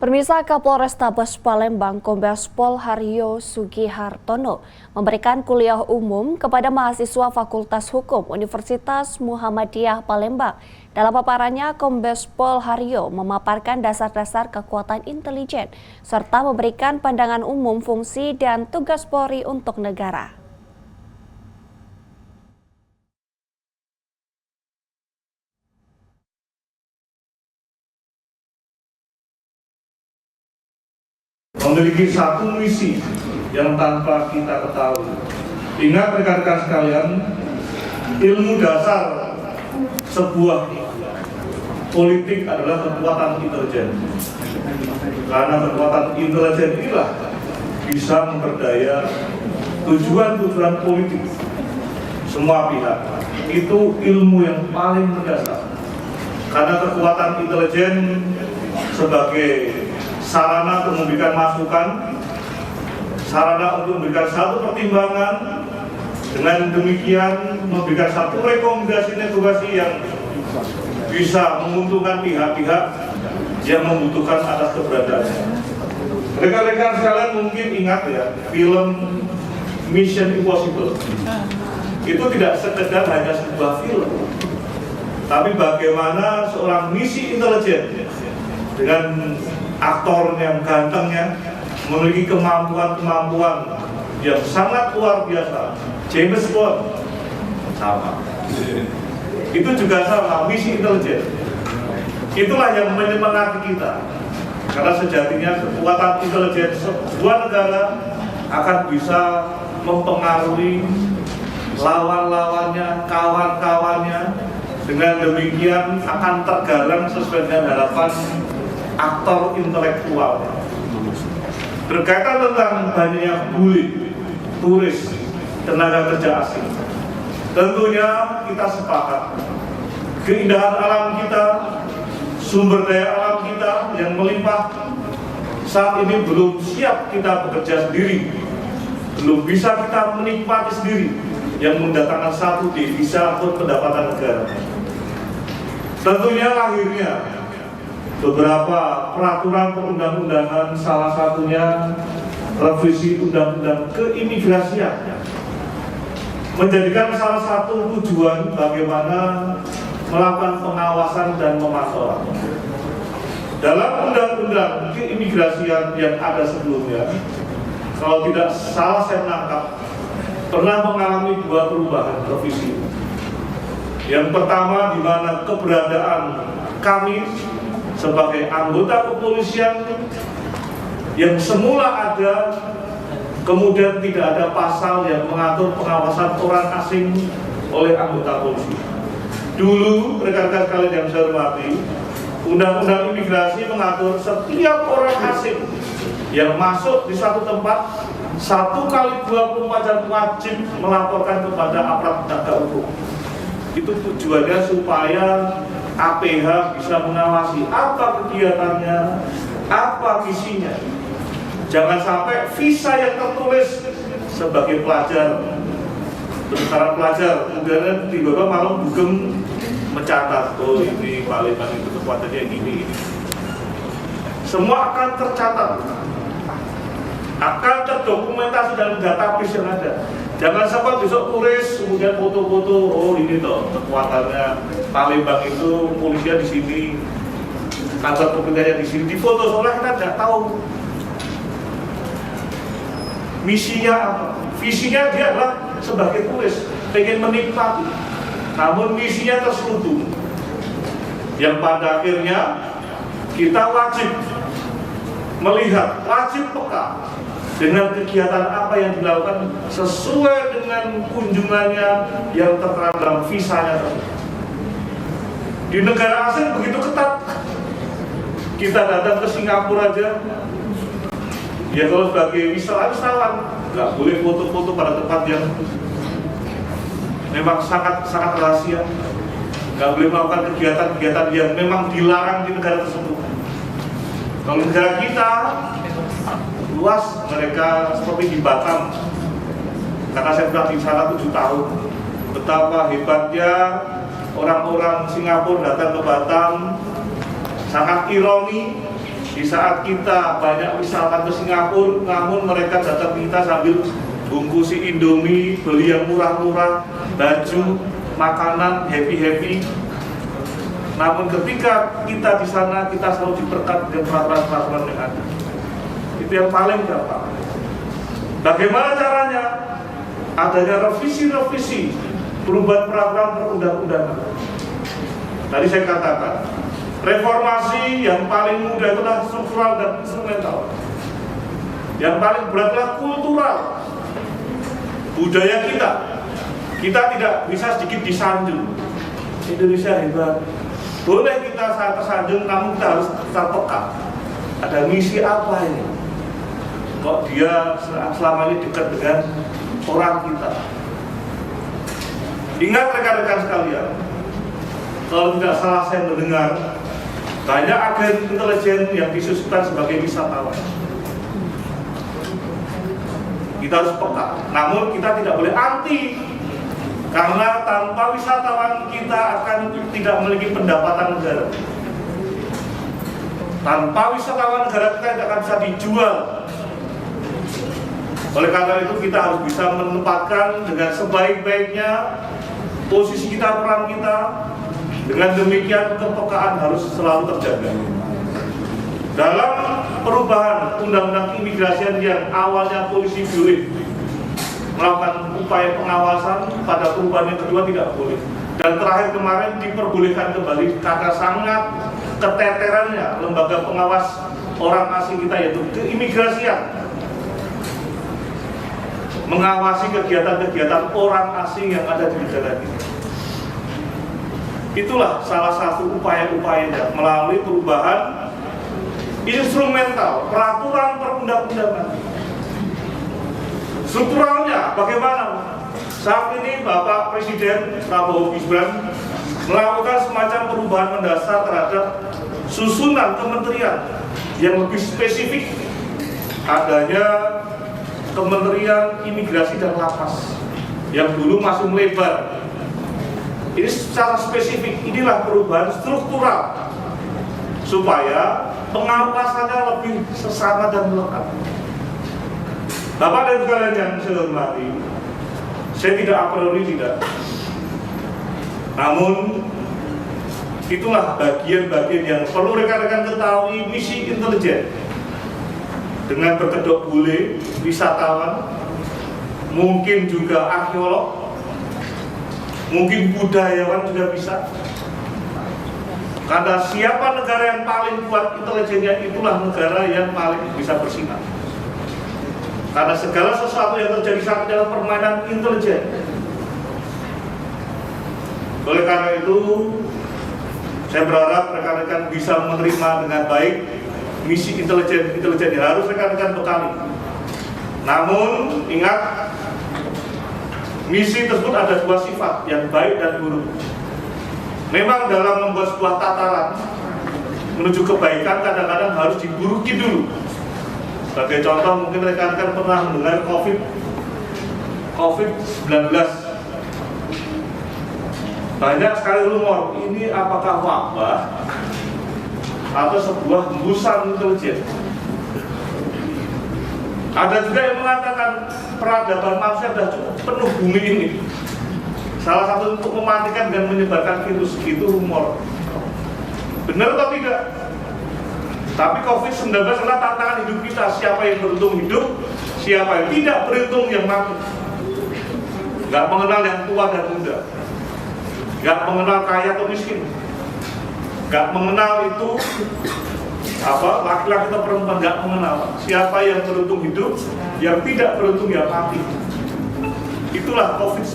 Pemirsa, Kapolrestabes Palembang Kombes Pol Haryo Sugihartono memberikan kuliah umum kepada mahasiswa Fakultas Hukum Universitas Muhammadiyah Palembang. Dalam paparannya, Kombes Pol Haryo memaparkan dasar-dasar kekuatan intelijen serta memberikan pandangan umum fungsi dan tugas Polri untuk negara. Memiliki satu misi yang tanpa kita ketahui. Ingat rekan-rekan sekalian, ilmu dasar sebuah politik adalah kekuatan intelijen. Karena kekuatan intelijen inilah bisa memperdaya tujuan-tujuan politik semua pihak. Itu ilmu yang paling mendasar. Karena kekuatan intelijen sebagai sarana untuk memberikan masukan, sarana untuk memberikan satu pertimbangan, dengan demikian memberikan satu rekomendasi yang bisa menguntungkan pihak-pihak yang membutuhkan atas keberadaannya. Rekan-rekan sekalian mungkin ingat ya, film Mission Impossible. Itu tidak sekedar hanya sebuah film, tapi bagaimana seorang misi intelijen dengan aktor yang gantengnya memiliki kemampuan yang sangat luar biasa. James Bond sama. Itu juga sama, misi intelijen. Itulah yang menyemangati kita. Karena sejatinya kekuatan intelijen sebuah negara akan bisa mempengaruhi lawan-lawannya, kawan-kawannya. Dengan demikian akan tergarang sesuai dengan harapan aktor intelektual. Berkaitan tentang banyaknya bully, turis, tenaga kerja asing, tentunya kita sepakat keindahan alam kita, sumber daya alam kita yang melimpah saat ini belum siap kita bekerja sendiri, belum bisa kita menikmati sendiri yang mendatangkan satu devisa atau pendapatan negara. Tentunya lahirnya beberapa peraturan perundang-undangan, salah satunya revisi undang-undang keimigrasian, menjadikan salah satu tujuan bagaimana melakukan pengawasan dan pemantauan. Dalam undang-undang keimigrasian yang ada sebelumnya, kalau tidak salah saya menangkap, pernah mengalami dua perubahan revisi. Yang pertama, di mana keberadaan kami sebagai anggota kepolisian yang semula ada, kemudian tidak ada pasal yang mengatur pengawasan orang asing oleh anggota polisi. Dulu, rekan-rekan sekalian yang saya hormati, Undang-Undang Imigrasi mengatur setiap orang asing yang masuk di satu tempat 1 kali 24 jam wajib melaporkan kepada aparat penegak hukum. Itu tujuannya supaya APH bisa mengawasi apa kegiatannya, apa misinya. Jangan sampai visa yang tertulis sebagai pelajar, sementara pelajar, kemudian tiba-tiba malah dugem mencatat, oh ini Palembang itu kekuatannya gini. Semua akan tercatat, akan terdokumentasi dalam database yang ada. Jangan sampai besok turis kemudian foto-foto, oh ini toh kekuatannya Palembang itu, polisinya di sini, kantor pemerintahnya di sini, difoto soalnya kita tidak tahu misinya apa. Visinya dia adalah sebagai turis, pengen menikmati, namun misinya terselubung, yang pada akhirnya kita wajib melihat, wajib peka dengan kegiatan apa yang dilakukan sesuai dengan kunjungannya yang tertera dalam visanya tersebut. Di negara asing begitu ketat. Kita datang ke Singapura aja, ya kalau sebagai wisatawan nggak boleh foto-foto pada tempat yang memang sangat rahasia, nggak boleh melakukan kegiatan-kegiatan yang memang dilarang di negara tersebut. Kalau negara kita luas, mereka seperti di Batam, karena saya pernah di sana 7 tahun, betapa hebatnya orang-orang Singapura datang ke Batam, sangat ironi Di saat kita banyak wisatawan ke Singapura, namun mereka datang kita sambil bungkusi Indomie, beli yang murah-murah, baju, makanan, happy-happy. Namun ketika kita di sana, kita selalu diperkat dengan peraturan-peraturan yang ada. Itu yang paling gampang. Bagaimana caranya? Adanya revisi-revisi perubahan peraturan perundang-undangan. Tadi saya katakan, reformasi yang paling mudah itulah struktural dan instrumental. Yang paling berat adalah kultural. Budaya kita tidak bisa sedikit disanjung. Indonesia hebat. Boleh kita tersanjung, namun kita harus terpeka. Ada misi apa ini? Kok dia selama ini dekat dengan orang kita? Ingat rekan-rekan sekalian, kalau tidak salah saya mendengar, banyak agen intelijen yang disusukan sebagai wisatawan. Kita harus peka, namun kita tidak boleh anti. Karena tanpa wisatawan kita akan tidak memiliki pendapatan negara. Tanpa wisatawan negara kita tidak akan bisa dijual. Oleh karena itu kita harus bisa menempatkan dengan sebaik-baiknya posisi kita, peran kita. Dengan demikian kepekaan harus selalu terjaga. Dalam perubahan undang-undang imigrasi yang awalnya polisi boleh melakukan upaya pengawasan, pada perubahan yang kedua tidak boleh. Dan terakhir kemarin diperbolehkan kembali karena sangat keteterannya lembaga pengawas orang asing kita, yaitu keimigrasian, mengawasi kegiatan-kegiatan orang asing yang ada di negara kita. Itulah salah satu upaya-upayanya melalui perubahan instrumental peraturan perundang-undangan. Strukturalnya bagaimana? Saat ini Bapak Presiden Prabowo Gibran melakukan semacam perubahan mendasar terhadap susunan kementerian yang lebih spesifik. Adanya Kementerian Imigrasi dan Lapas yang dulu masih melebar. Ini secara spesifik, inilah perubahan struktural supaya pengawasannya lebih sesama dan melekat. Bapak dan sekalian yang saya hormati, saya tidak a priori tidak. Namun itulah bagian-bagian yang perlu rekan-rekan ketahui misi intelijen. Dengan berkedok bule, wisatawan, mungkin juga arkeolog, mungkin budayawan juga bisa. Karena siapa negara yang paling kuat intelijennya, itulah negara yang paling bisa bersinar. Karena segala sesuatu yang terjadi saat adalah permainan intelijen. Oleh karena itu, saya berharap rekan-rekan bisa menerima dengan baik misi intelijen yang harus rekan-rekan bekali. Namun ingat, misi tersebut ada dua sifat, yang baik dan buruk. Memang dalam membuat sebuah tataran menuju kebaikan kadang-kadang harus diburuki dulu. Sebagai contoh, mungkin rekan-rekan pernah mendengar COVID-19. Banyak sekali rumor, ini apakah wabah atau sebuah hembusan intelijen. Ada juga yang mengatakan peradaban manusia sudah cukup penuh bumi ini. Salah satu untuk mematikan dan menyebarkan virus, itu rumor. Benar atau tidak? Tapi COVID-19 adalah tantangan hidup kita. Siapa yang beruntung hidup, siapa yang tidak beruntung yang mati. Gak mengenal yang tua dan muda, gak mengenal kaya atau miskin, gak mengenal itu laki-laki atau perempuan, gak mengenal. Siapa yang beruntung hidup, yang tidak beruntung yang mati. Itulah COVID-19.